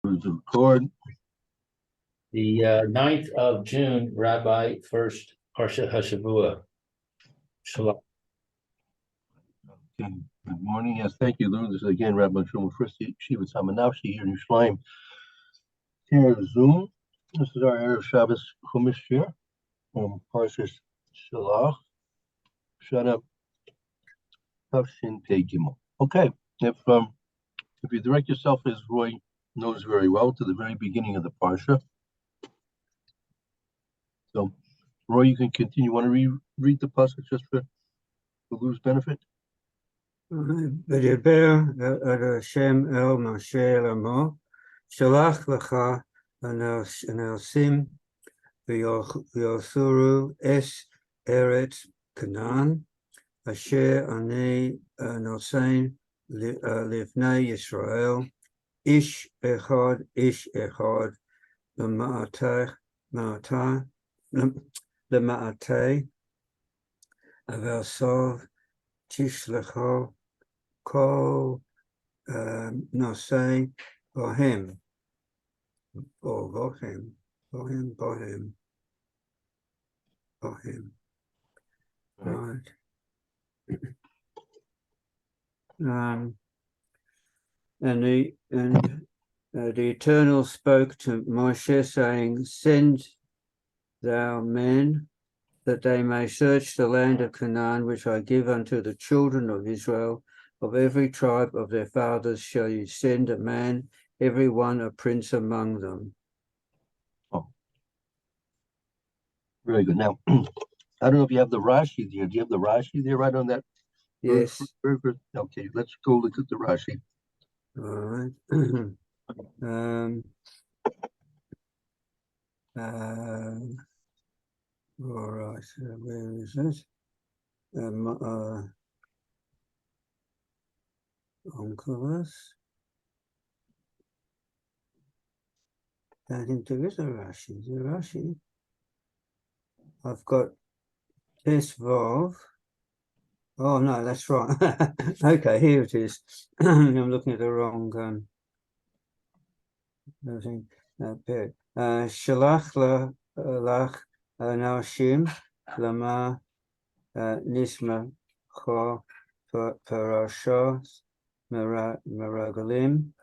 Where's the record? The 9th of June, Rabbi Furst, Parsha Hashavua. Shelach. Okay. Good morning. Yes, thank you, Lou. This is again Rabbi Furst, Shiva Samanavshi here in Yerushalayim. Here on Zoom. This is our Erev Shabbos Chumash here from Parsha Shelach. Shut up. Tafshin Pei Gimel. Okay. If you direct yourself, as Roy knows very well, to the very beginning of the Parsha. So, Roy, you can continue. You want to read the passage just for Lou's benefit? V'diber Hashem el Moshe lamo, Shelach lecha anesim v'yothuru es eretz Canaan, asher ani nosein lifnei Yisrael, ish echad, l'ma'atei, avel sov tishlecho Kol Nosei Bohem or Bohem. Right. And the Eternal spoke to Moshe, saying, "Send thou men, that they may search the land of Canaan, which I give unto the children of Israel. Of every tribe of their fathers shall you send a man, every one a prince among them." Oh, very good. Now, I don't know if you have the Rashi there. Do you have the Rashi there right on that? Yes. Okay, let's go look at the Rashi. All right. All right. Where is it? Onkelos. I think there is a Rashi. Is there a Rashi? I've got Tesvav. Oh no, that's right. Okay, here it is. I'm looking at the wrong period. Shelach lach nashim lama nisma cho parashos meragalim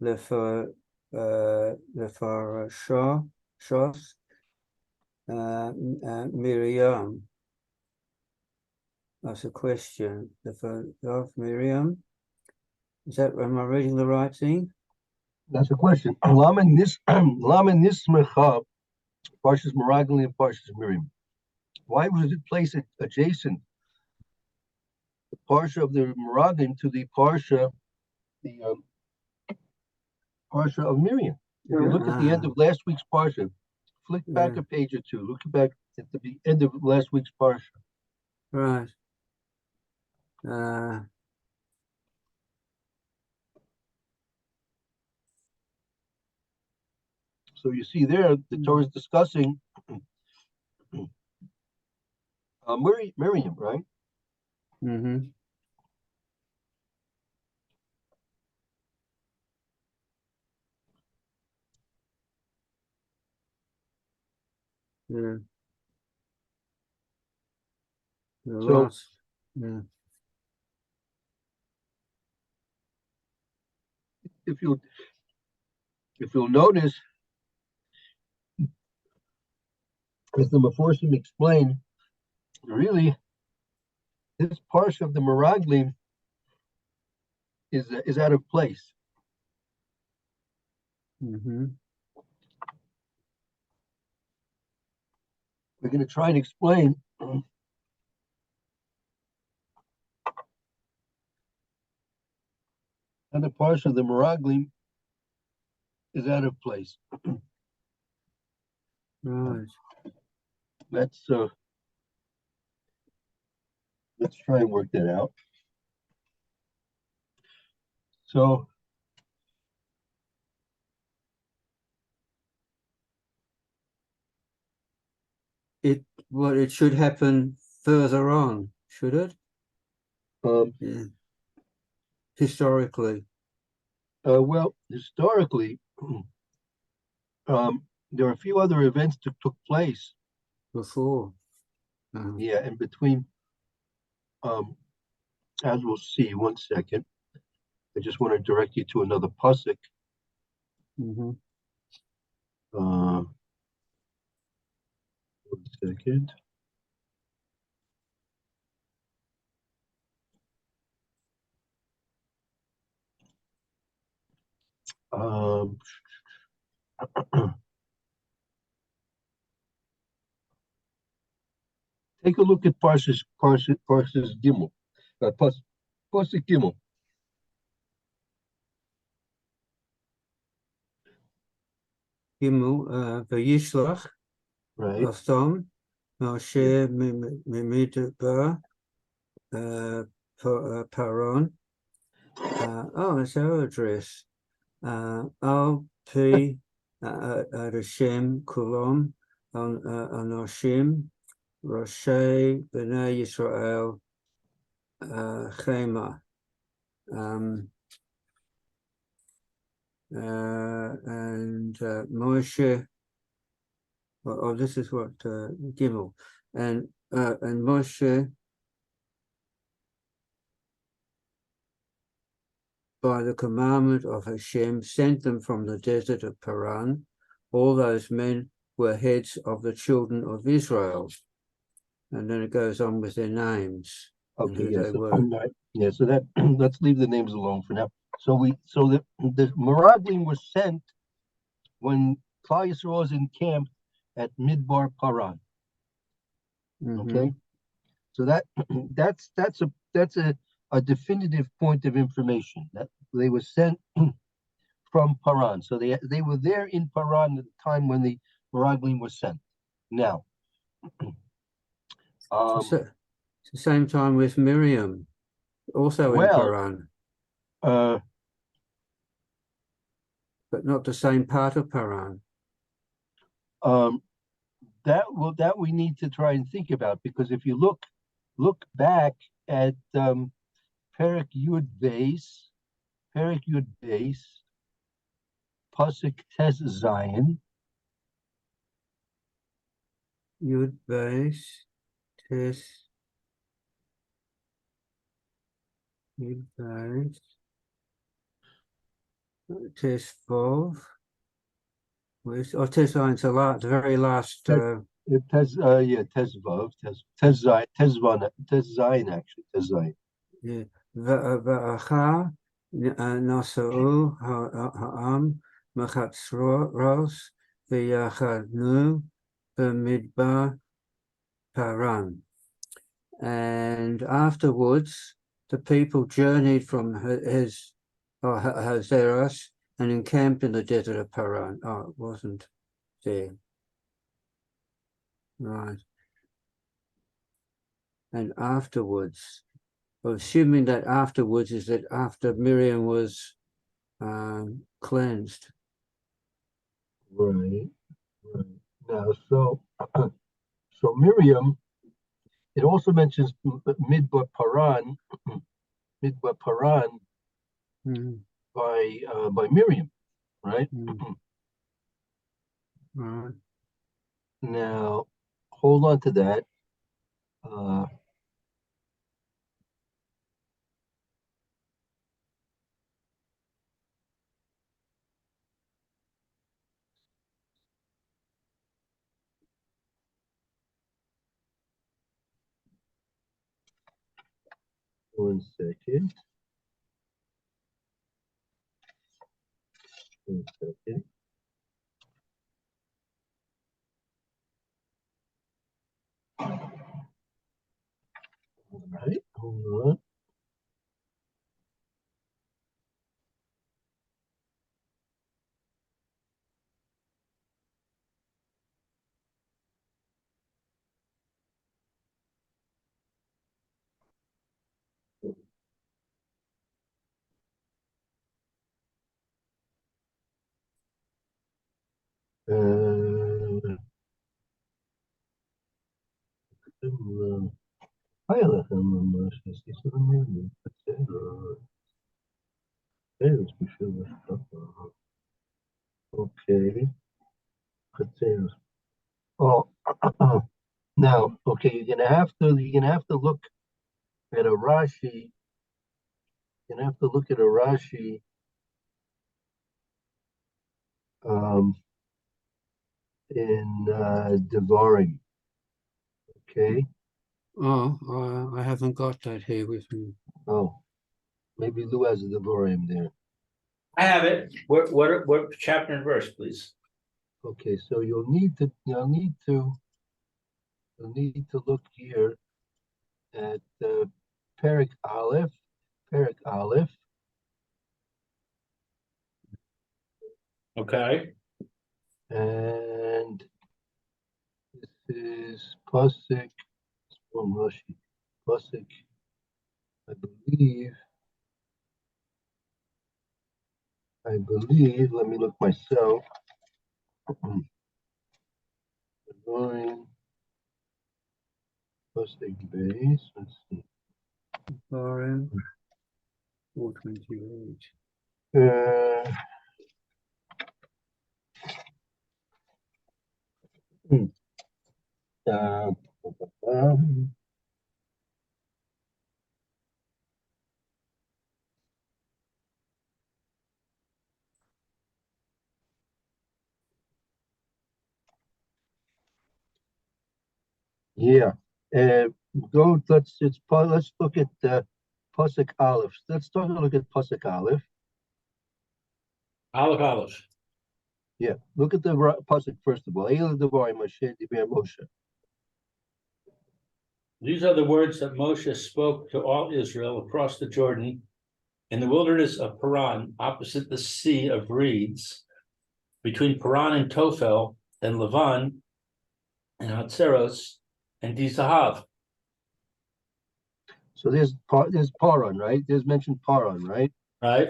lefarashos Miriam. That's a question. Of Miriam. Is that, am I reading the right thing? That's a question. Lama nismecha, Parshas Meraglim and Parshas Miriam. Why was it placed adjacent the Parsha of the Meraglim to the Parsha, Parsha of Miriam? If you look at the end of last week's Parsha, flick back a page or two. Look back at the end of last week's Parsha. Right. So you see there, the Torah is discussing Miriam, right? Mm-hmm. Yeah. So, yeah. If you'll notice, as the Meforshim explain, really, this Parsha of the Meraglim is out of place. Mm-hmm. We're going to try and explain how the Parsha of the Meraglim is out of place. Right. Let's try and work that out. So It should happen further on, should it? Yeah. Historically. Well, historically, there are a few other events that took place. before. Yeah, in between. As we'll see, 1 second. I just want to direct you to another pasuk. Mhm. 1 second. Um, take a look at Parsha's Gimel. Pasuk Gimel, Gimel, Vayishlach, right? Otham, Yeah. Moshe Mimidbar, Paron. It's our address. Al P Hashem Kulom Anoshim Roshei B'nai Yisrael Chema. And Moshe. This is what Gimel and Moshe, by the commandment of Hashem, sent them from the desert of Paran. All those men were heads of the children of Israel. And then it goes on with their names and Okay. who Yeah. they So, were. yeah. So that let's leave the names alone for now. So the Meraglim was sent when Klal Yisrael was encamped at Midbar Paran. Okay. So that's a definitive point of information that they were sent from Paran. So they were there in Paran at the time when the Meraglim was sent. Now, It's the same time with Miriam, also in well, Paran, uh, but not the same part of Paran. um, that we need to try and think about, because if you look back at Perek Yud Beis, Pasuk Tes Zion. Yud Beis, Tes, Yud Beis, Tes Vov. Tes Zion's the very last. Tes Vav, Tes Zion actually, Tes Zion. Yeah. Va'acha nasa'u ha'am mechatzros v'yachadnu b'midbar Paran. And afterwards, the people journeyed from Hazeras and encamped in the desert of Paran. Oh, it wasn't there. Right. And afterwards, assuming that afterwards is that after Miriam was cleansed. Right. Now, so Miriam. It also mentions Midbar Paran, Midbar Paran by Miriam, right? Right. Now, hold on to that. 1 second. 1 second. All right, hold on. Okay. Potatoes. Oh, now, okay, you're gonna have to look at a Rashi. You're gonna have to look at a Rashi. Um, in Devarim. Okay. Oh, I haven't got that here with me. Oh, maybe Lou has a Devarim there. I have it. What chapter and verse, please? Okay, so you'll need to look here at Perik Aleph, Perik Aleph, Okay. and this is Pasuk from Rashi. Pasuk, I believe. Let me look myself. Devarim, Pasuk base. Let's see. RM 428. Uh, hmm, uh, um, yeah. Uh, let's look at Pasuk Aleph. Let's take a look at Pasuk Aleph. Aleph. Yeah, look at the Pasuk first of all. Eila Devarim Moshe Diber Moshe. These are the words that Moshe spoke to all Israel across the Jordan in the wilderness of Paran, opposite the Sea of Reeds, between Paran and Tophel, and Lavan, and Hatzeros, and Dizahav. So there's Paran, right? There's mentioned Paran, right? Right?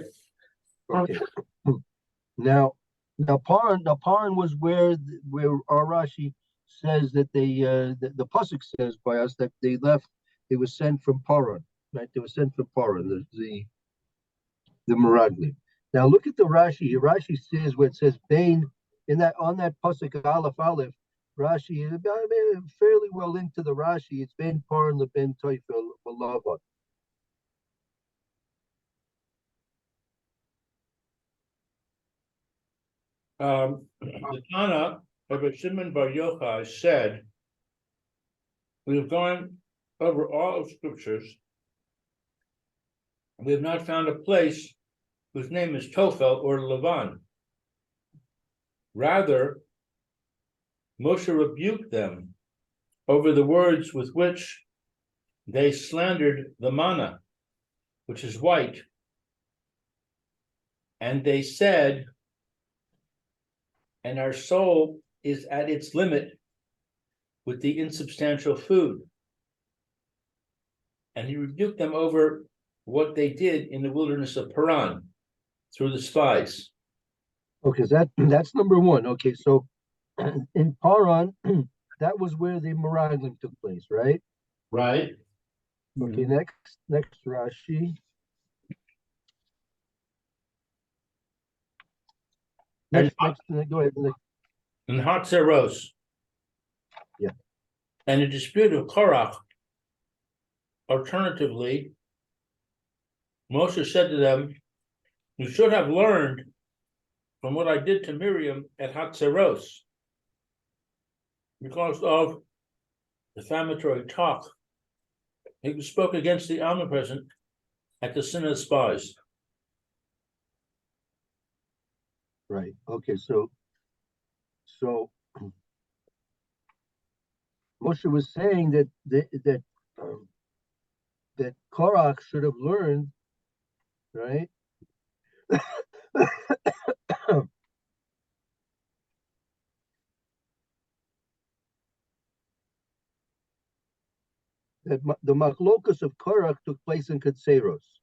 Okay. Now Paran was where our Rashi says that the Pasuk says by us that they left. They were sent from Paran, right? They were sent from Paran, the Meraglim. Now look at the Rashi. Rashi says where it says Bain in that on that pasuk Aleph. Rashi is fairly well into the Rashi. It's Ben Paran the Ben Toifel Lavan. The Tana of Shimon Bar Yochai said, "We have gone over all of scriptures. We have not found a place whose name is Tophel or Lavan. Rather, Moshe rebuked them over the words with which they slandered the manna, which is white. And they said, and our soul is at its limit with the insubstantial food. And he rebuked them over what they did in the wilderness of Paran through the spies." Okay, so that's number one. Okay, so in Paran, that was where the Meraglim took place, right? Right. Okay, next Rashi. Next, go ahead. And Hatzeros. Yeah. And the dispute of Korach. Alternatively, Moshe said to them, "You should have learned from what I did to Miriam at Hatzeros because of defamatory talk. He spoke against the omnipresent at the sin of the spies." Right. Okay, so Moshe was saying that Korach should have learned, right? That the machlokas of Korach took place in Ketseros.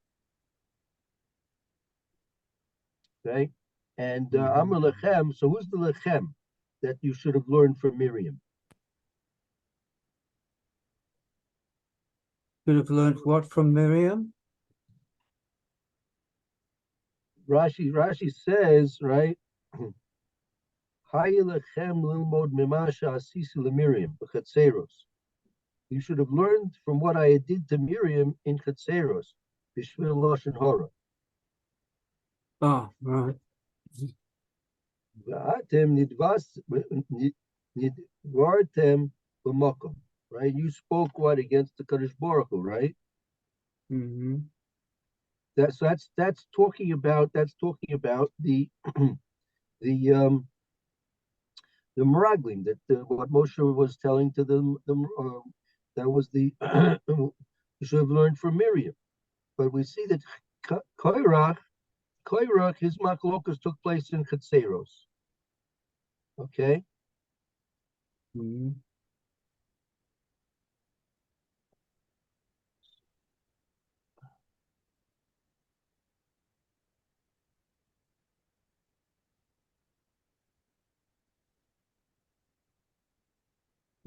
Okay, and Amr Lechem. So who's the Lechem that you should have learned from Miriam? Should have learned what from Miriam? Rashi says, right? Hayelechem lilmod mimasha asisi leMiriam b'chatzeros. You should have learned from what I did to Miriam in Chatzeros, b'shvil lashon hara. Oh, right. V'atem nidvartem b'makom. Right? You spoke what against the Kadosh Baruch Hu, right? Mm-hmm. That's talking about the the Meraglim, that what Moshe was telling to them, that was the you should have learned from Miriam. But we see that Koirach, his machlokas took place in Chatzeros. Okay, Mm-hmm.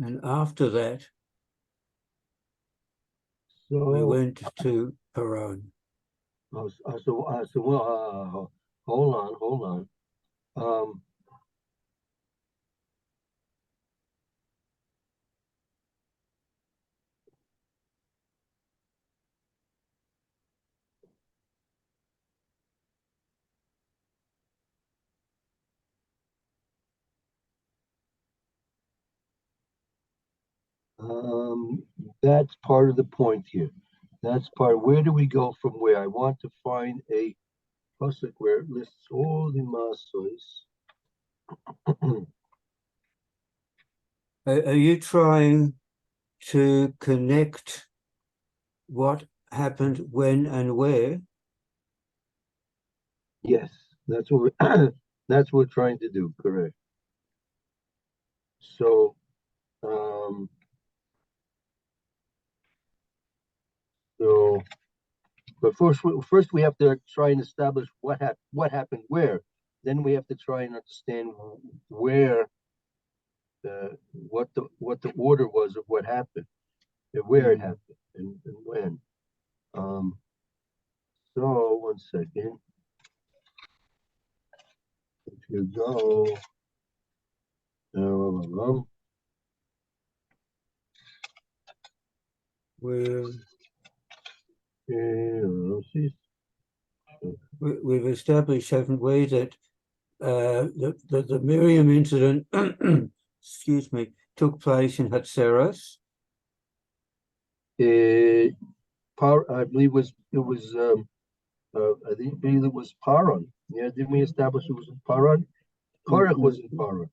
And after that, we so went to Paran. hold on. Um, that's part of the point here. That's part. Where do we go from where? I want to find a pasuk where it lists all the masos. Are you trying to connect what happened when and where? Yes, that's what we're that's what we're trying to do. Correct. So, um, so, but first we have to try and establish what happened where. Then we have to try and understand where what the order was of what happened, and where it happened, and when. Um, so 1 second. If you go, Where see. we've established, haven't we, that the Miriam incident, excuse me, took place in Hatzeros. I believe I believe it was Paran. Yeah, didn't we establish it was in Paran? Korach was in Paran,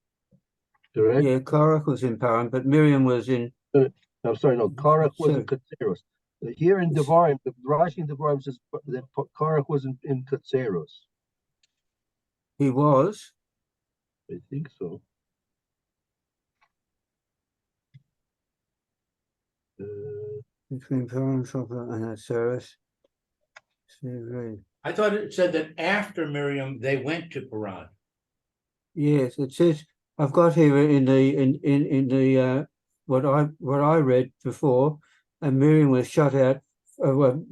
correct? Yeah, Korach was in Paran, but Miriam was in. I'm sorry, no, Korach was in So Katseros. Here in Devarim, the Rashi in Devarim says that Korach was in Katseros. he was. I think so. Between Paran, Shopper, and Hatzeros. I thought it said that after Miriam, they went to Paran. Yes, it says I've got here in the what I read before, and Miriam was shut out. Well,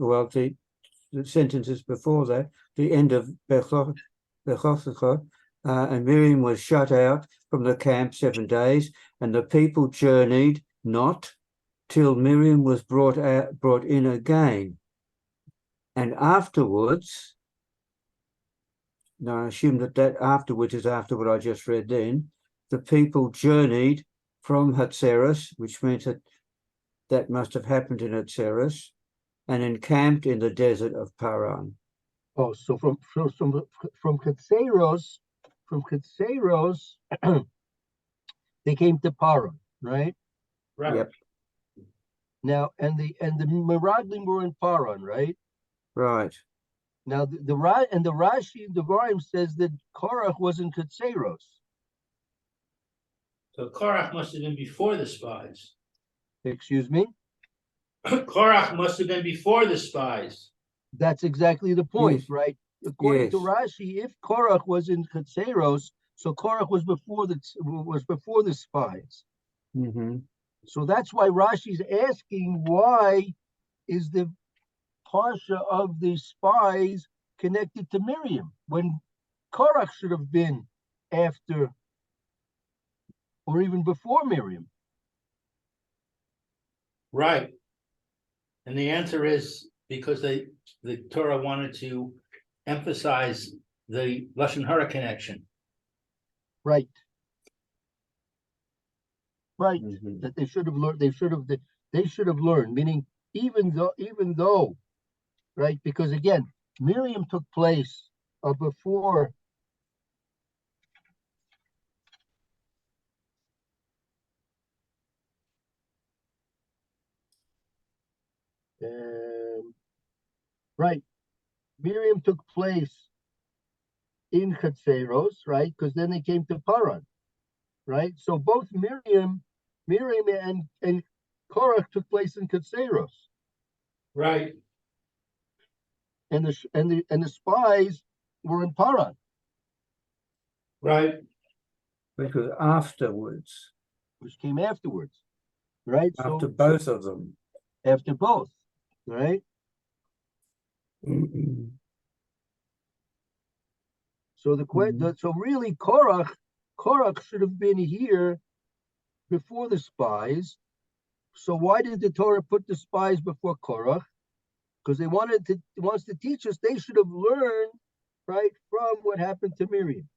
the sentences before that, the end of Bechosecha, and Miriam was shut out from the camp 7 days, and the people journeyed not till Miriam was brought in again, and afterwards. Now, I assume that afterwards is after what I just read then. The people journeyed from Hatzeros, which means that must have happened in Hatzeros, and encamped in the desert of Paran. Oh, so from Katseros, they came to Paran, right? Right. Yep. Now, and the Meraglim were in Paran, right? Right. Now, the Rashi in Devarim says that Korach was in Katseros. So Korach must have been before the spies. Excuse me? Korach must have been before the spies. That's exactly the point, Yes. right? According to Yes. Rashi, if Korach was in Katseros, so Korach was before the spies. Mm-hmm. So that's why Rashi's asking, why is the Parsha of the spies connected to Miriam when Korach should have been after or even before Miriam? Right. And the answer is because the Torah wanted to emphasize the Lashon Hara connection. Right. Right. Mhm. That they should have learned. They should have learned. Meaning, even though, right? Because again, Miriam took place before. Right. Miriam took place in Chatzeros, right? Because then they came to Paran, right? So both Miriam and Korach took place in Chatzeros, Right. and the spies were in Paran. Right. Because afterwards, Which came afterwards, right? after both of them. After both, right? Mhm. So so really Korach should have been here before the spies. So why did the Torah put the spies before Korach? Because it wants to teach us they should have learned, right, from what happened to Miriam.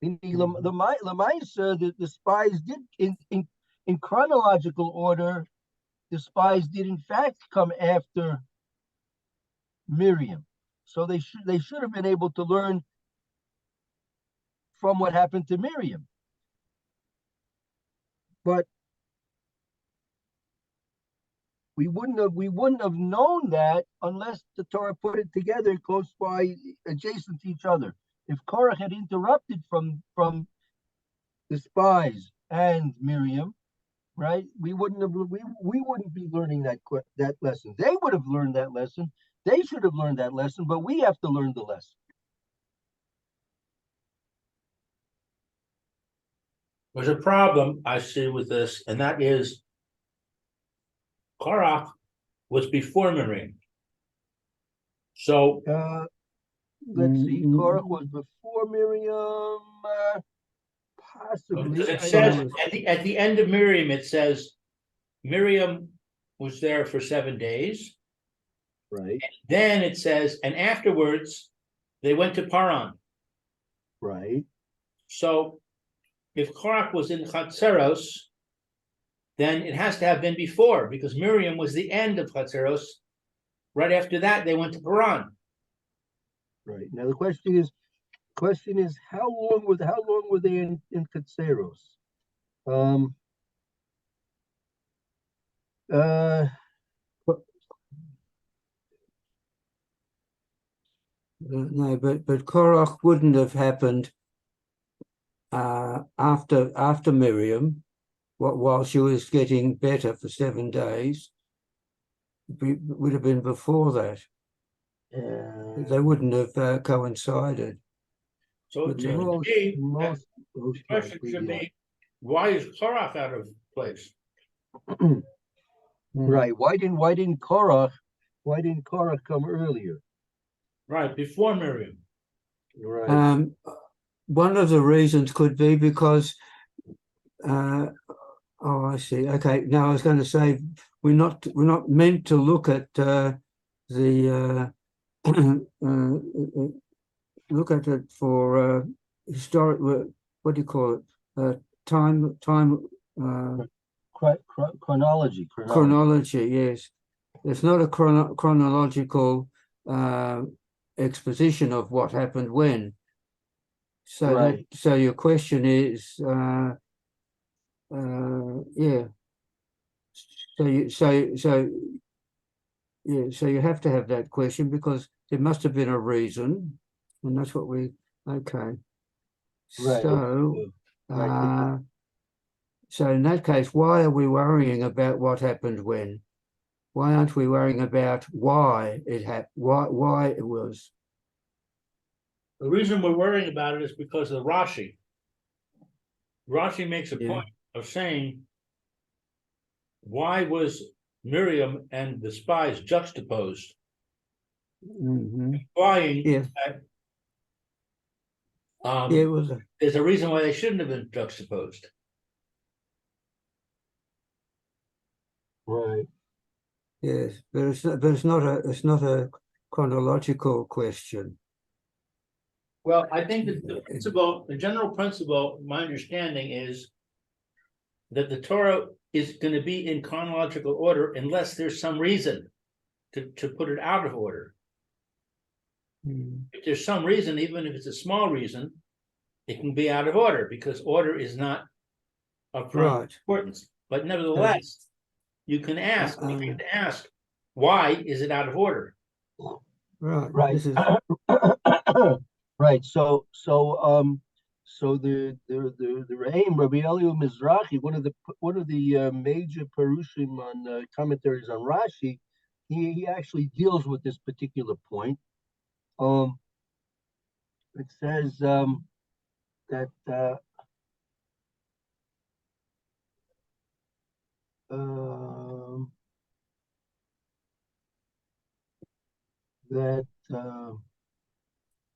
The spies did in chronological order. The spies did in fact come after Miriam, so they should have been able to learn from what happened to Miriam. But we wouldn't have known that unless the Torah put it together close by, adjacent to each other. If Korach had interrupted from the spies and Miriam, right, we wouldn't be learning that lesson. They would have learned that lesson. They should have learned that lesson, but we have to learn the lesson. There's a problem I see with this, and that is Korach was before Miriam. So Let's see. Korach was before Miriam. Possibly. it says at the end of Miriam, it says Miriam was there for 7 days. Right. Then it says, and afterwards they went to Paran. Right. So if Korach was in Chatzeros, then it has to have been before, because Miriam was the end of Chatzeros. Right after that, they went to Paran. Right. Now the question is how long were they in Chatzeros? No, but Korach wouldn't have happened after Miriam, while she was getting better for 7 days. It would have been before that. They wouldn't have coincided. So But, the question should be, why is Korach out of place? Right. Why didn't Korach come earlier? Right, before Miriam. Right. One of the reasons could be because oh, I see. Okay. Now I was going to say we're not meant to look at the look at it for historic. What do you call it? Time. Chronology. Chronology. Yes, it's not a chronological exposition of what happened when. So right. So your question is, yeah. So you have to have that question because there must have been a reason, and that's what we. Okay. Right. So, Right. So in that case, why are we worrying about what happened when? Why aren't we worrying about why it happened? Why it was? The reason we're worrying about it is because of Rashi. Rashi makes a point of saying, why was Miriam and the spies juxtaposed? Implying that Yeah, it was a, There's a reason why they shouldn't have been juxtaposed. Right. yes, but it's not a chronological question. Well, I think that the general principle, my understanding is that the Torah is going to be in chronological order unless there's some reason to put it out of order. If there's some reason, even if it's a small reason, it can be out of order because order is not of prime Right. importance. But nevertheless, you can ask, why is it out of order? Right. Right. This is Right. So the Re'im, Rabbi Eliyahu Mizrahi, one of the major Perushim on commentaries on Rashi, he actually deals with this particular point. It says that that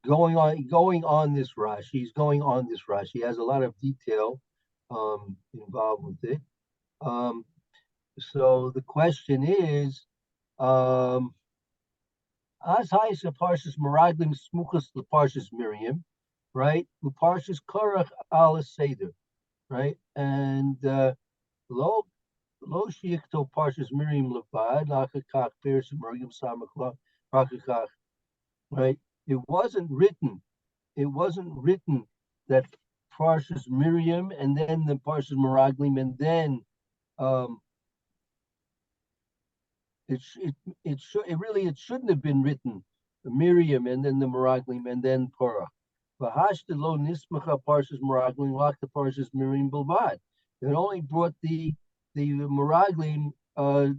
going on this Rashi, he's going on this Rashi. He has a lot of detail involved with it. So the question is, as Haisa Parshas Meraglim Smuchas Parshas Miriam, right? Parshas Korach Al Seder, right? And lo shichto Parshas Miriam Levad Lachakach Parshas Miriam Samach Lachakach, right? It wasn't written that Parshas Miriam and then the Parshas Meraglim and then it shouldn't have been written Miriam and then the Meraglim and then Korah. V'hashta lo nismacha Parshas Meraglim like the Parshas Miriam bilvad. It only brought the Meraglim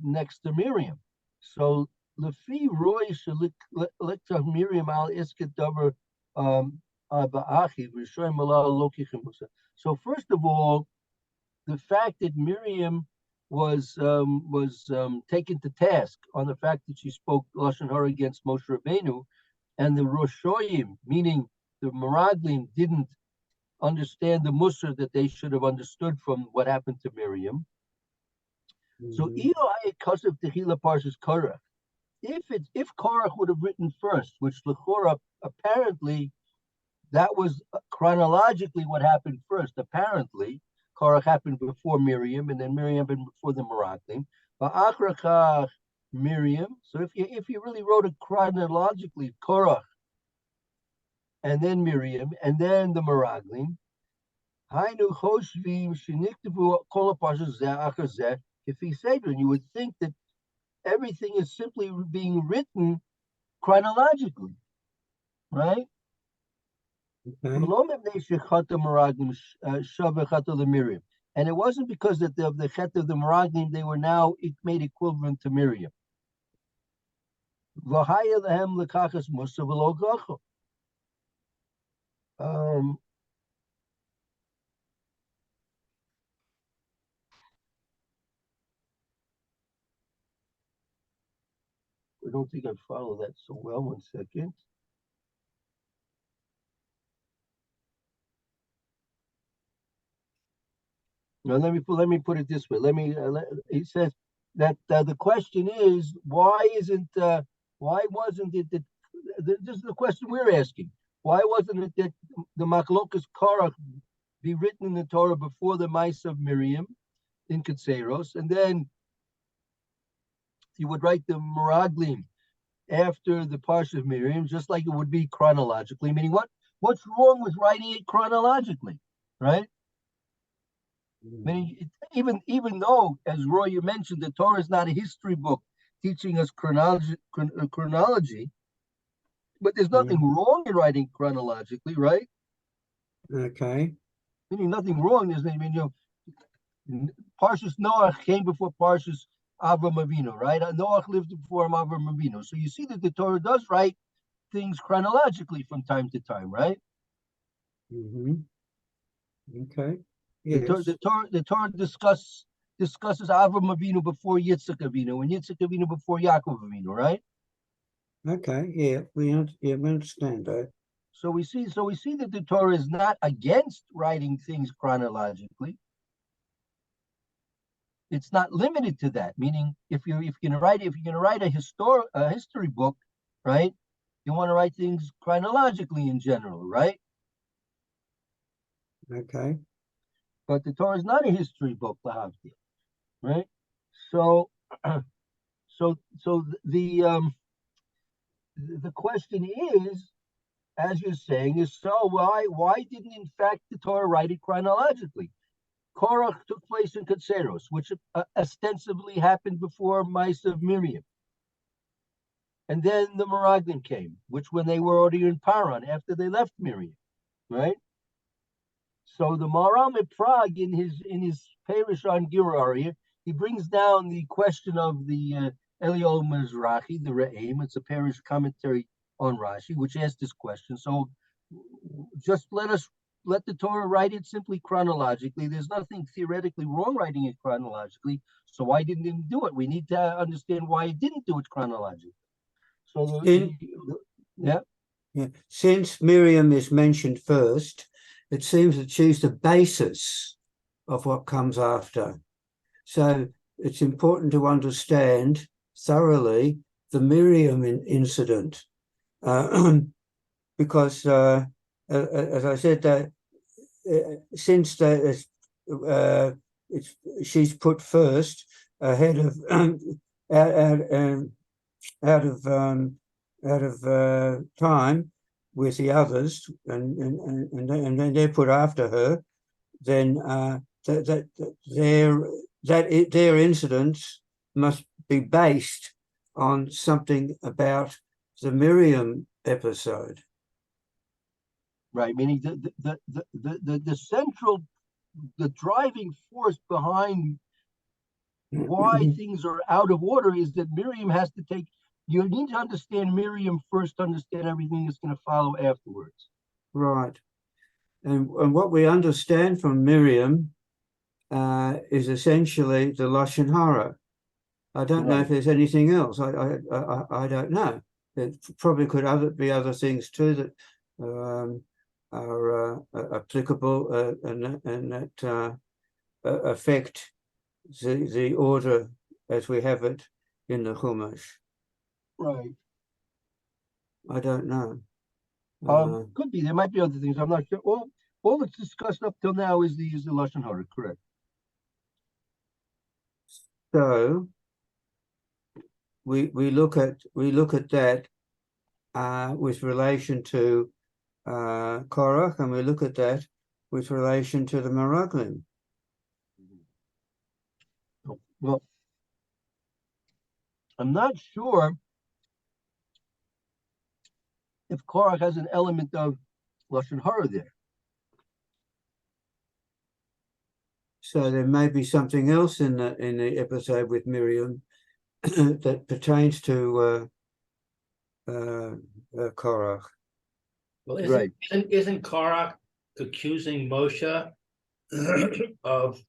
next to Miriam. So lefi roy shelikta Miriam al isket davar ba'achi v'shoy malal lokichim. So first of all, the fact that Miriam was taken to task on the fact that she spoke lashon hara against Moshe Rabbeinu, and the Roshoyim, meaning the Meraglim, didn't understand the Musar that they should have understood from what happened to Miriam. So because of Tehillah Parshas Korach, if Korach would have written first, which L'chora apparently that was chronologically what happened first. Apparently, Korach happened before Miriam, and then Miriam happened before the Meraglim. Ba'achrachach Miriam. So if you really wrote it chronologically, Korach, and then Miriam, and then the Meraglim, Hainu choshvim sheniktavu kol ha'parshas zeh achar zeh k'fi seder. You would think that everything is simply being written chronologically, right? okay. And it wasn't because of the chet of the Meraglim, they were now made equivalent to Miriam. I don't think I follow that so well. 1 second. Now let me put it this way. He says that the question is why wasn't it that this is the question we're asking? Why wasn't it that the Machlokas Korach be written in the Torah before the Mice of Miriam in Ketseros, and then you would write the Meraglim after the Parsha of Miriam, just like it would be chronologically? Meaning, what's wrong with writing it chronologically, right? Meaning, even though, as Roy you mentioned, the Torah is not a history book teaching us chronology, but there's nothing wrong in writing chronologically, right? Okay. Meaning nothing wrong. Parshas Noach came before Parshas Avram Avinu, right? Noach lived before Avram Avinu. So you see that the Torah does write things chronologically from time to time, right? Okay. Yes. The Torah discusses Avram Avinu before Yitzchak Avinu, and Yitzchak Avinu before Yaakov Avinu, right? Okay. Yeah, we understand that. So we see that the Torah is not against writing things chronologically. It's not limited to that. Meaning, if you're gonna write a history book, right? You want to write things chronologically in general, right? Okay. But the Torah is not a history book, lahavdil, right? So, so the question is, as you're saying, is so why didn't in fact the Torah write it chronologically? Korach took place in Ketseros, which ostensibly happened before Mice of Miriam. And then the Meraglim came, which when they were already in Paran after they left Miriam, right? So the Maharam at Prague in his Parish on Giraria, he brings down the question of the Eliyahu Mizrahi, the Re'im. It's a parish commentary on Rashi, which asked this question. So just let the Torah write it simply chronologically. There's nothing theoretically wrong writing it chronologically. So why didn't it do it? We need to understand why it didn't do it chronologically. So yeah. Since Miriam is mentioned first, it seems that she's the basis of what comes after. So it's important to understand thoroughly the Miriam incident, because, as I said, that since she's put first ahead of out of time with the others, and then they're put after her, then their incidents must be based on something about the Miriam episode. Right, meaning the central, the driving force behind why things are out of order is that Miriam has to take. You need to understand Miriam first to understand everything that's going to follow afterwards. Right. And what we understand from Miriam is essentially the Lashon Hara. I don't know if there's anything else. I don't know. There probably could be other things too that are applicable and that affect the order as we have it in the Chumash. Right. I don't know. Could be. There might be other things. I'm not sure. All that's discussed up till now is the Lashon Hara, correct? So we look at that with relation to Korach, and we look at that with relation to the Meraglim. Well, I'm not sure if Korach has an element of Lashon Hara there. So there may be something else in the episode with Miriam that pertains to Korach. Well, Right. isn't Korach accusing Moshe of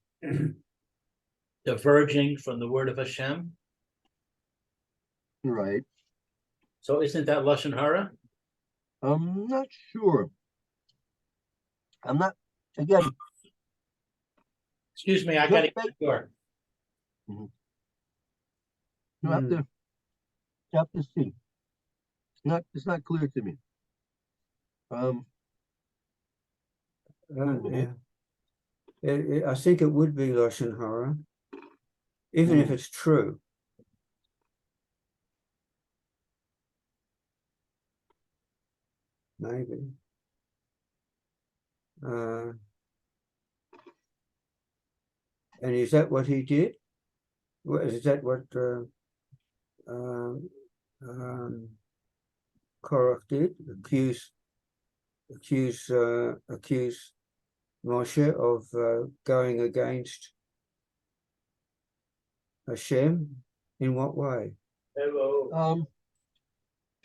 diverging from the word of Hashem? Right. So isn't that Lashon Hara? I'm not sure. I'm not, again. Excuse me, I got to get the door. You have to see. It's not clear to me. Yeah. I think it would be Lashon Hara, even if it's true. Maybe. And is that what he did? Is that what Korach did? Accuse Moshe of going against Hashem? In what way? Hello.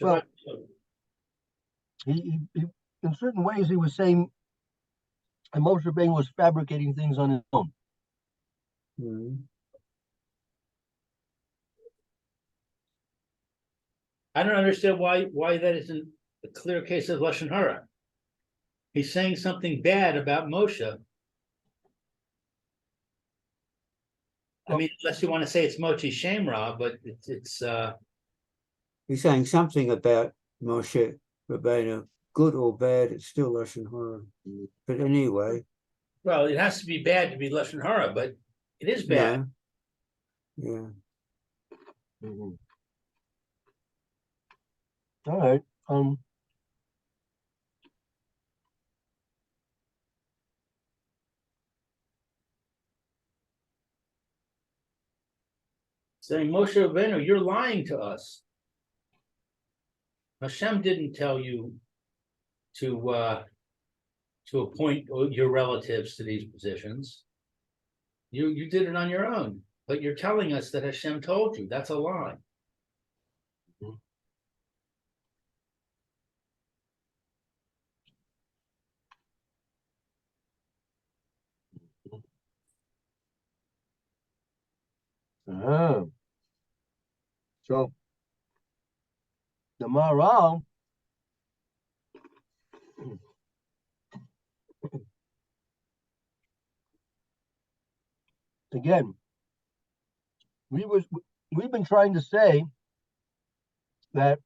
Well, he in certain ways he was saying, and Moshe Rabbeinu was fabricating things on his own. I don't understand why that isn't a clear case of Lashon Hara. He's saying something bad about Moshe. I mean, unless you want to say it's Mochi Shemra, but it's He's saying something about Moshe Rabbeinu, good or bad, it's still Lashon Hara. But anyway, well, it has to be bad to be Lashon Hara, but it is bad. no. Yeah. Mhm. All right. Saying Moshe Rabbeinu, you're lying to us. Hashem didn't tell you to appoint your relatives to these positions. You did it on your own, but you're telling us that Hashem told you. That's a lie. So the Maharal again, we've been trying to say that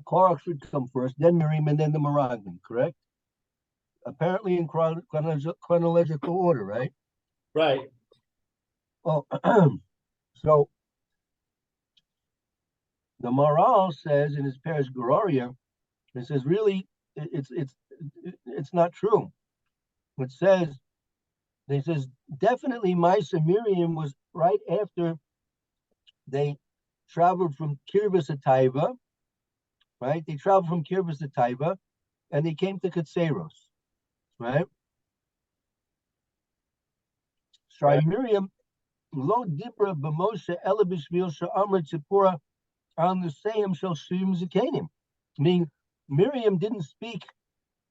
Korach should come first, then Miriam, and then the Meraglim, correct? Apparently in chronological order, right? Right. Well, so the Maharal says in his Paris Gloria, it says really it's not true. It says definitely Misa Miriam was right after they traveled from Kirvas Ataiva, right? They traveled from Kirvas Ataiva and they came to Katseros, right? Sorry, Right. Miriam, lo dibra b'Moshe ela b'shvil she'amar tzipora on the same shall shim zikanim. Meaning, Miriam didn't speak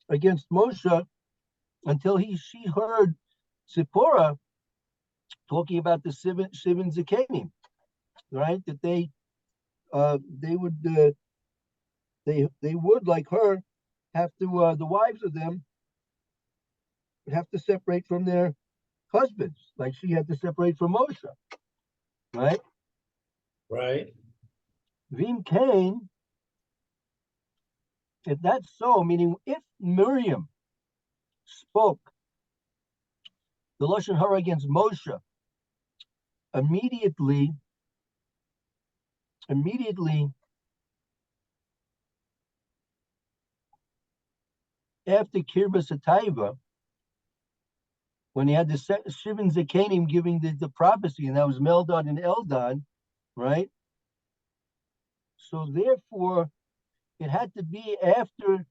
against Moshe until she heard Zipporah talking about the seven zikanim, right? That they would like her have to the wives of them have to separate from their husbands, like she had to separate from Moshe, right? Right. Vim Cain, if that's so, meaning if Miriam spoke the Lashon Hara against Moshe immediately after Kirbas Ataiva, when he had the Shivin Zakanim giving the prophecy, and that was Meldon and Eldon, right? So therefore, it had to be after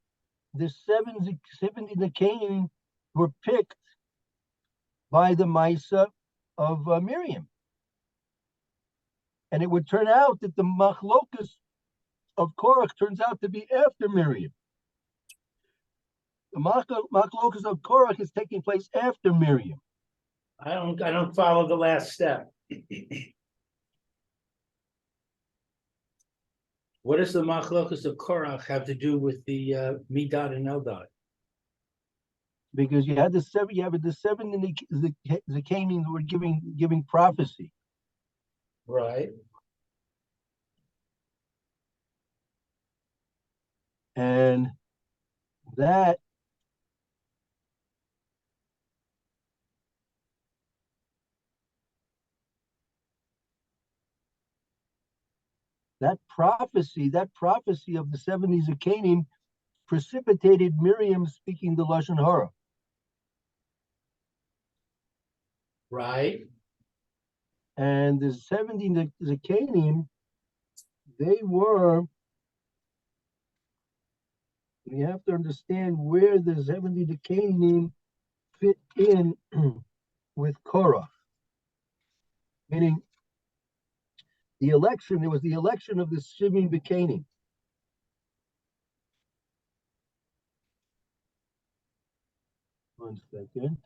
the 70 Zakanim were picked by the Misa of Miriam. And it would turn out that the Machlokas of Korach turns out to be after Miriam. The Machlokas of Korach is taking place after Miriam. I don't follow the last step. What does the Machlokas of Korach have to do with the Midad and Eldad? Because you had the seven in the Zakanim who were giving prophecy. Right. And that prophecy of the 70 Zakanim precipitated Miriam speaking the Lashon Hara. Right. And the 70 Zakanim, you have to understand where the 70 Zakanim fit in with Korah. Meaning, there was the election of the Shivim Zakanim. One second.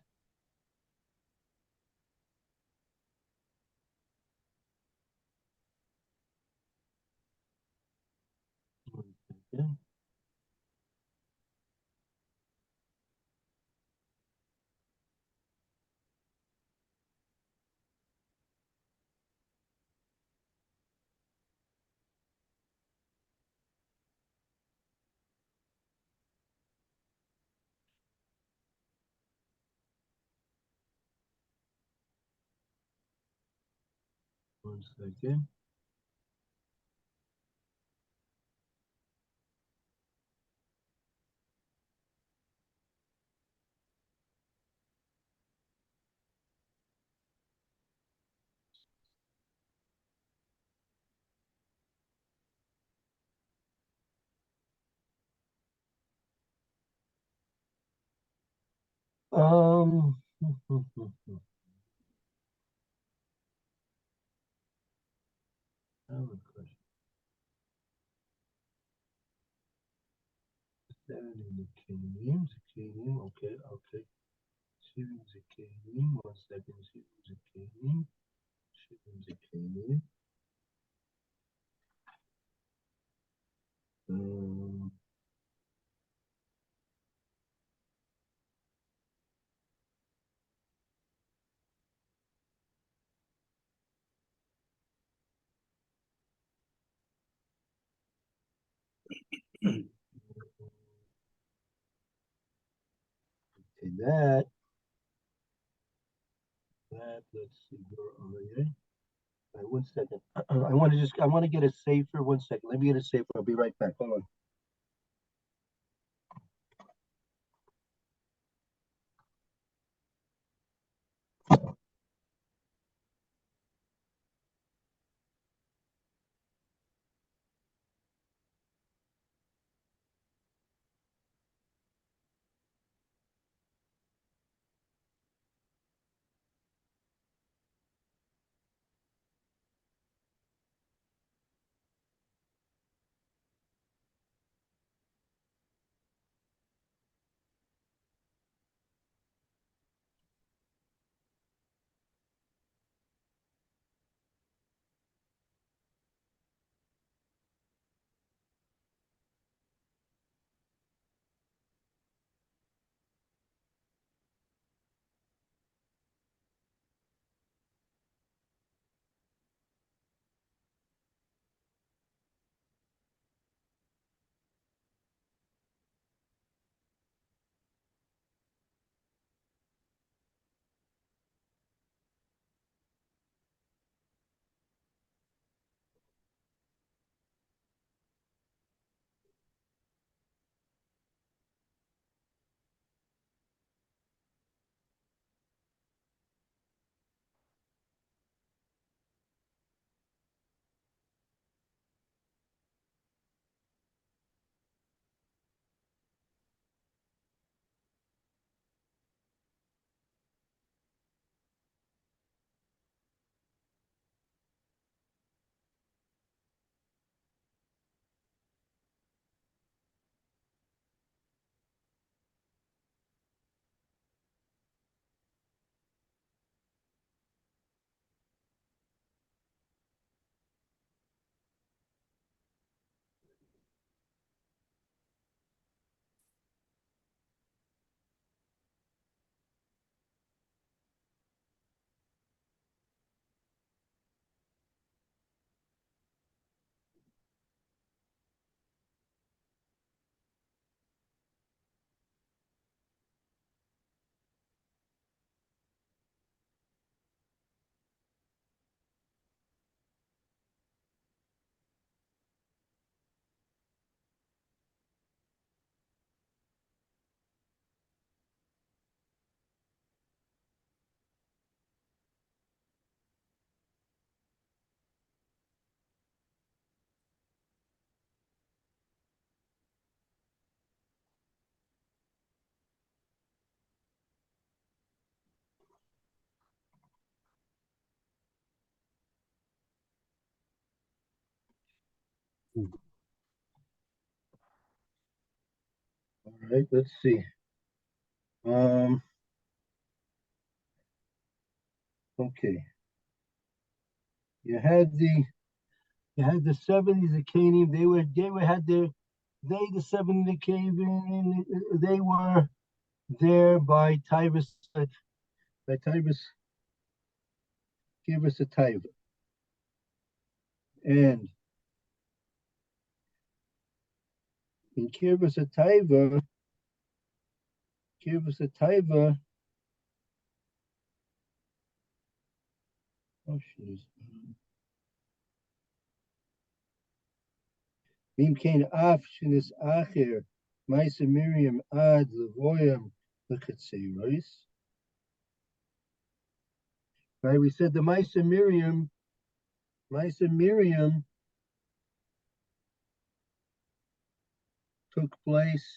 1 second. Um, I have a question. Saturday Zakanim, okay, okay. Shivim Zakanim, 1 second, Shivim Zakanim, Shivim Zakanim. Okay, let's see, where are you? All right, 1 second. I want to get a safer. 1 second. Let me get a safer. I'll be right back. Hold on. All right, let's see. Okay. You had the 70s that came in. They were had their the 70s that came in. They were there by Tyrus. By Tyrus, give us a Tyver. And in Kirvus a Taiva, oh, shoot. Mim Kain Af Shinis Acher, Maisa Miriam Ad Levoyam Lekatseros. Right, we said the Maisa Miriam took place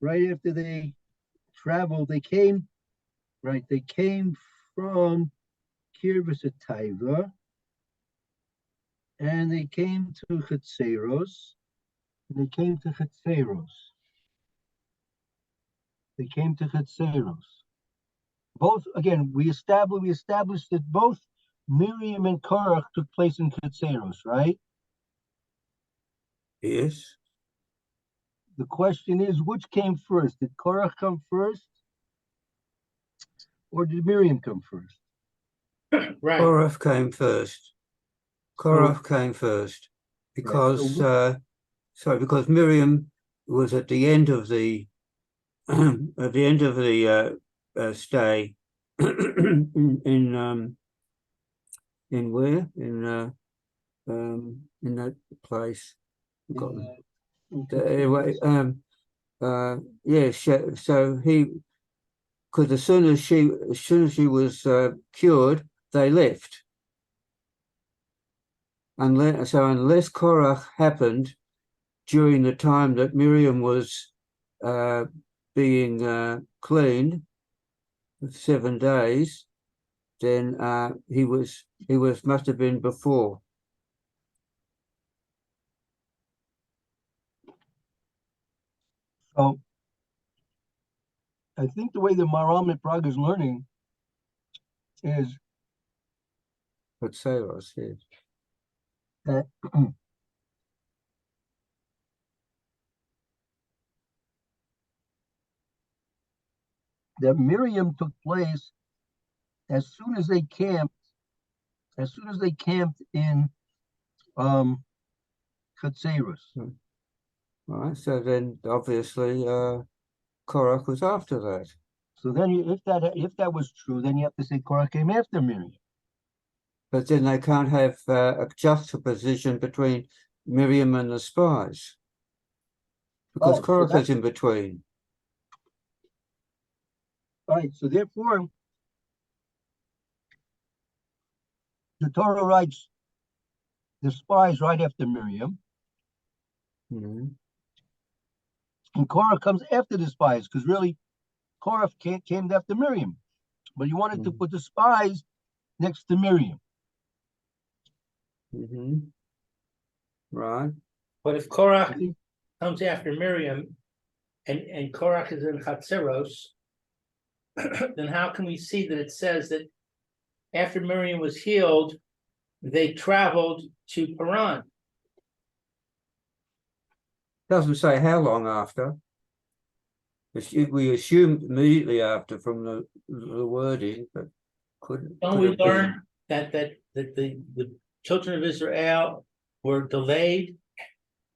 right after they traveled. They came from Kirvus Taiva, and they came to Chetzeros. They came to Chetzeros. Both, again, we established that both Miriam and Korach took place in Chetzeros, right? Yes. The question is, which came first? Did Korach come first, or did Miriam come first? Right. Korach came first. Korach came first because because Miriam was at the end of the at the end of the stay in where in that place. Anyway, yeah. So he, because as soon as she was cured, they left. Unless Korach happened during the time that Miriam was being cleaned, 7 days, then he must have been before. So I think the way the Maram at Prague is learning is But Saros, yes. that that Miriam took place as soon as they camped in Chetzeros. All right, so then obviously Korach was after that. So then, if that was true, then you have to say Korach came after Miriam. But then they can't have a juxtaposition between Miriam and the spies, because Korach is in between. All right, so therefore, the Torah writes the spies right after Miriam, Mm-hmm. and Korah comes after the spies, because really, Korah came after Miriam, but he wanted to put the spies next to Miriam. Mm-hmm. Right. But if Korach comes after Miriam and Korach is in Chatzeros, then how can we see that it says that after Miriam was healed, they traveled to Paran? Doesn't say how long after. We assume immediately after from the wording, but Don't we learn that the children of Israel were delayed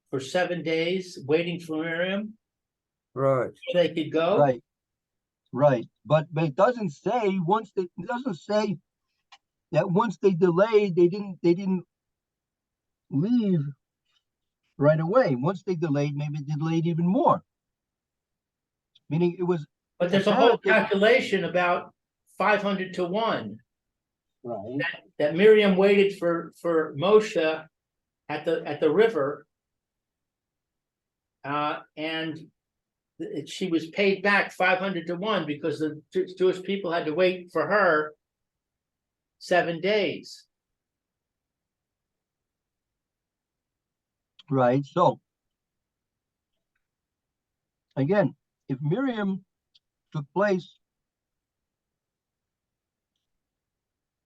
for 7 days waiting for Miriam? Right. So they could go? Right. But it doesn't say that once they delayed, they didn't leave right away. Once they delayed, maybe they delayed even more. Meaning it was. But there's a whole calculation about 500 to 1. Right. That Miriam waited for Moshe at the river, and she was paid back 500 to 1 because the Jewish people had to wait for her 7 days. Right. So again, if Miriam took place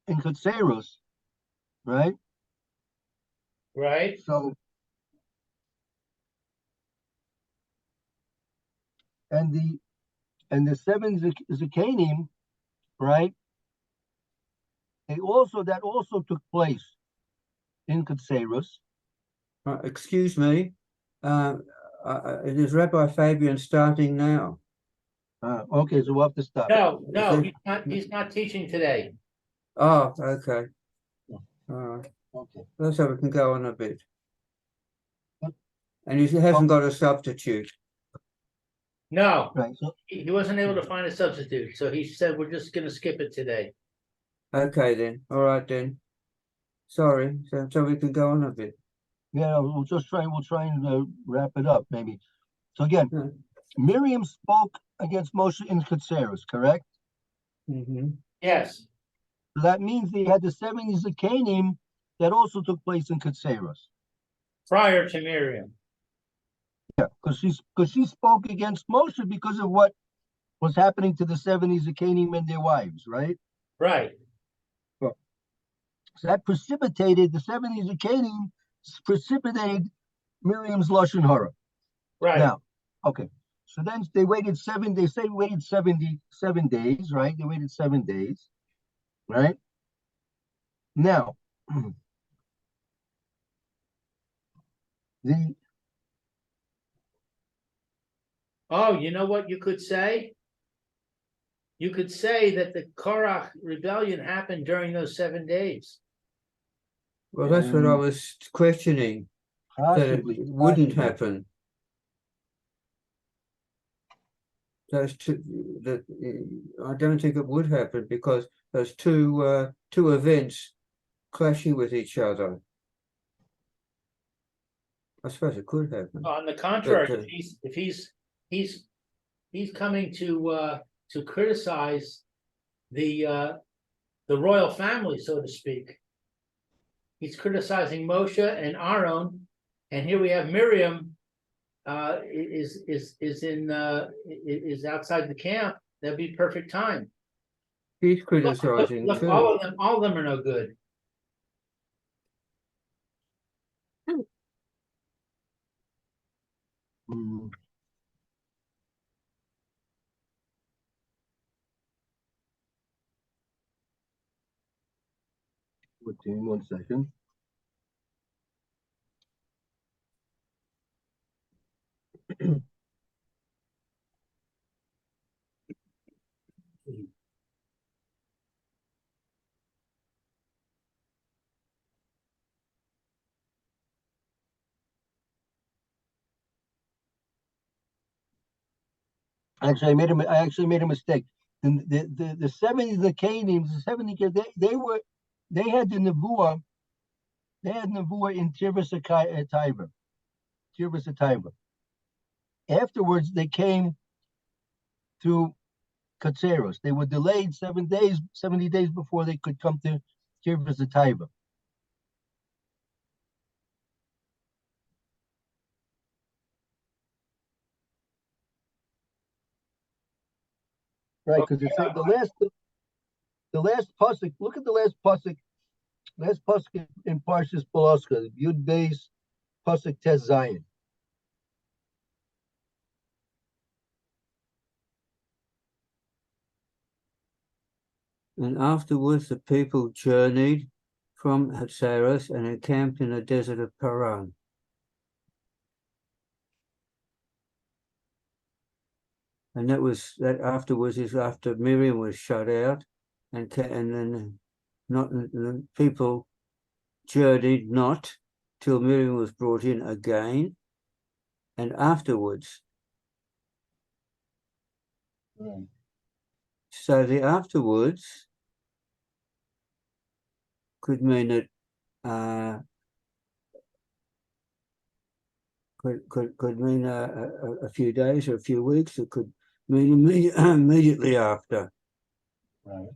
in Chetzeros, right? Right. So and the 7 Zikanim, right? That also took place in Chetzeros. Excuse me. It is Rabbi Fabian starting now. Okay, so we'll have to stop. No, he's not teaching today. Oh, okay. Yeah. All right. Okay. That's how we can go on a bit. Yep. And he hasn't got a substitute. No, Right. So he wasn't able to find a substitute, so he said, we're just gonna skip it today. Okay then. All right then. Sorry. So we can go on a bit. yeah, we'll try and wrap it up maybe. So again, Yeah. Miriam spoke against Moshe in Ketseros, correct? Mm-hmm. Yes, So that means they had the 70 Zakanim that also took place in Ketseros. prior to Miriam. Yeah, because she spoke against Moshe because of what was happening to the 70 Zakanim and their wives, right? Right, So that precipitated the 70 Zakanim precipitated Miriam's Lashon Hara. right. Now, okay. So then they waited they say waited 77 days, right? They waited 7 days, right? Now, the Oh, you know what you could say? You could say that the Korach rebellion happened during those 7 days. Well, that's what I was questioning, that it possibly, wouldn't happen. Those two, that I don't think it would happen because those two events clashing with each other. I suppose it could happen. On the contrary, But, he's coming to criticize the royal family, so to speak. He's criticizing Moshe and Aaron, and here we have Miriam is outside the camp. That'd be perfect time. he's criticizing Look, too. all of them are no good. mm, 1 second. I actually made a mistake. The 70 Zakanim, the 70 they had the Nevuah, in Tirvas Taiva. Afterwards, they came to Katseros. They were delayed 7 days, 70 days before they could come to Tirvas Taiva. Right, because it's the last pasuk. Look at the last pasuk. Last pasuk in Parshas Poloska, Yud Beis pasuk Tes Zayin. And afterwards the people journeyed from Hatzeros and encamped in the desert of Paran. And that afterwards is after Miriam was shut out, and then not the people journeyed not till Miriam was brought in again, and afterwards. Right. So the afterwards could mean that could mean a few days or a few weeks. It could mean immediately after Right.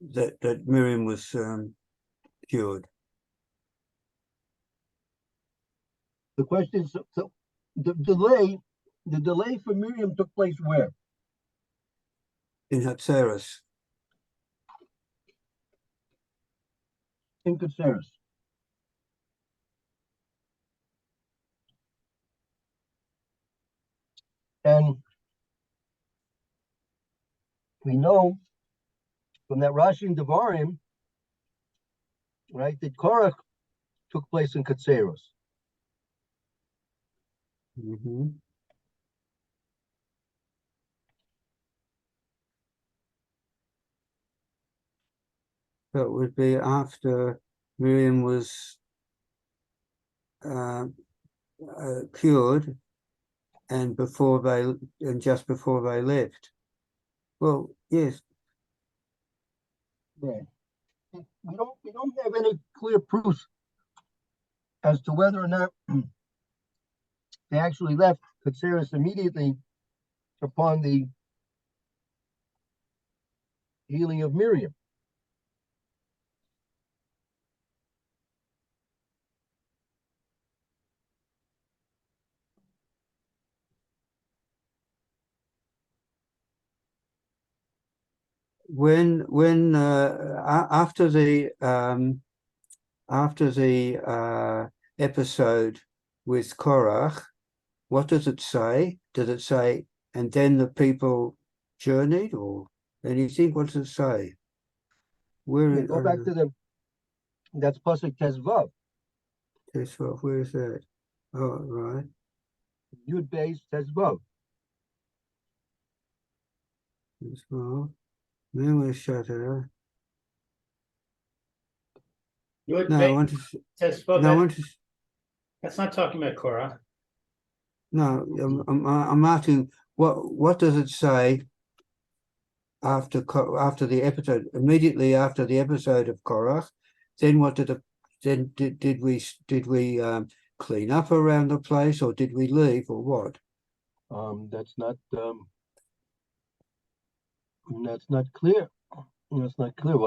that Miriam was cured. The question is, so the delay for Miriam took place where? In Hatzeros. In Katseros. And we know from that Rashi and Devarim, right, that Korach took place in Katseros. Mm-hmm. That would be after Miriam was cured and just before they left. Well, yes, Right. We don't have any clear proof as to whether or not they actually left Katseris immediately upon the healing of Miriam. when after the episode with Korach, what does it say? Does it say, and then the people journeyed, or anything? What does it say? Where Go back to that's Pasuk Tezvav. where is that? Oh, right. Yud Beis Tezvav. As well. Memory shutter. Your No, I want to. says, No, I want to. that's not talking about Korah. No, I'm asking what does it say after the episode, immediately after the episode of Korach? Then what did we clean up around the place, or did we leave, or what? That's not clear. That's not clear.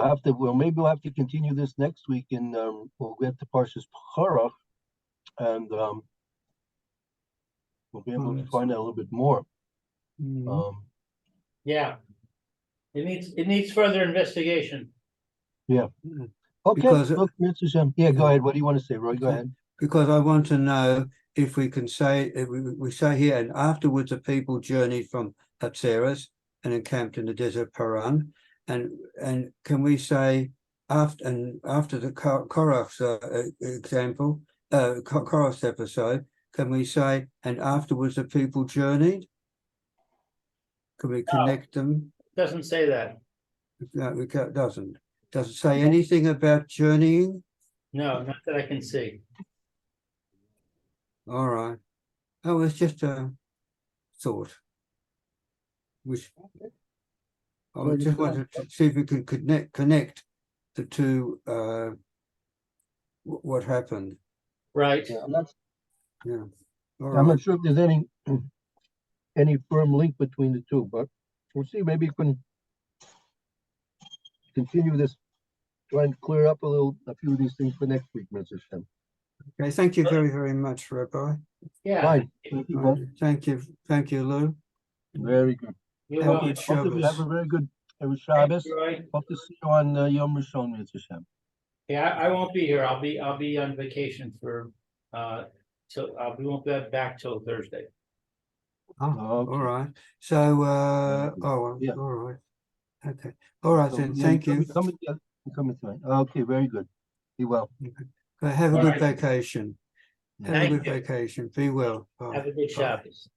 Maybe we'll have to continue this next week, and we'll get to Parshas Parach, and we'll be able to find out a little bit more. Yeah. It needs further investigation. Yeah. Mm. Okay. Because- Look, yeah, go ahead. What do you want to say, Roy? Go ahead. Because I want to know if we can say, if we say here, and afterwards the people journeyed from Hatzeres and encamped in the desert Paran, and can we say after the Korach's example, Korach's episode, can we say, and afterwards the people journeyed? Can we connect them? Doesn't say that. No, it doesn't. Does it say anything about journeying? No, not that I can see. All right. Oh, it's just a thought. Which I just wanted to see if we could connect the two. What happened? Right. Yeah, Yeah. All I'm right. not sure if there's any firm link between the two, but we'll see. Maybe you can continue this, try and clear up a few of these things for next week, Mr. Shem. Okay. Thank you very, very much, Rabbi. Yeah. Fine. Thank you, both. Thank you, Lou. Very good. You're Have a welcome. good Hope you have a Shabbos. very good Thank Shabbos. you, Roy. Hope to see you on Yom Rishon, Mr. Shem. Yeah, I won't be here. I'll be on vacation for so we won't be back till Thursday. Oh, Okay. all right. So, Yeah. all right. Okay. All right So, then. yeah, Thank you. Coming tonight. Okay, very good. Be well. Have a All good right. vacation. Have a Thank good you. vacation. Be well. Bye. Have a good Bye. Shabbos.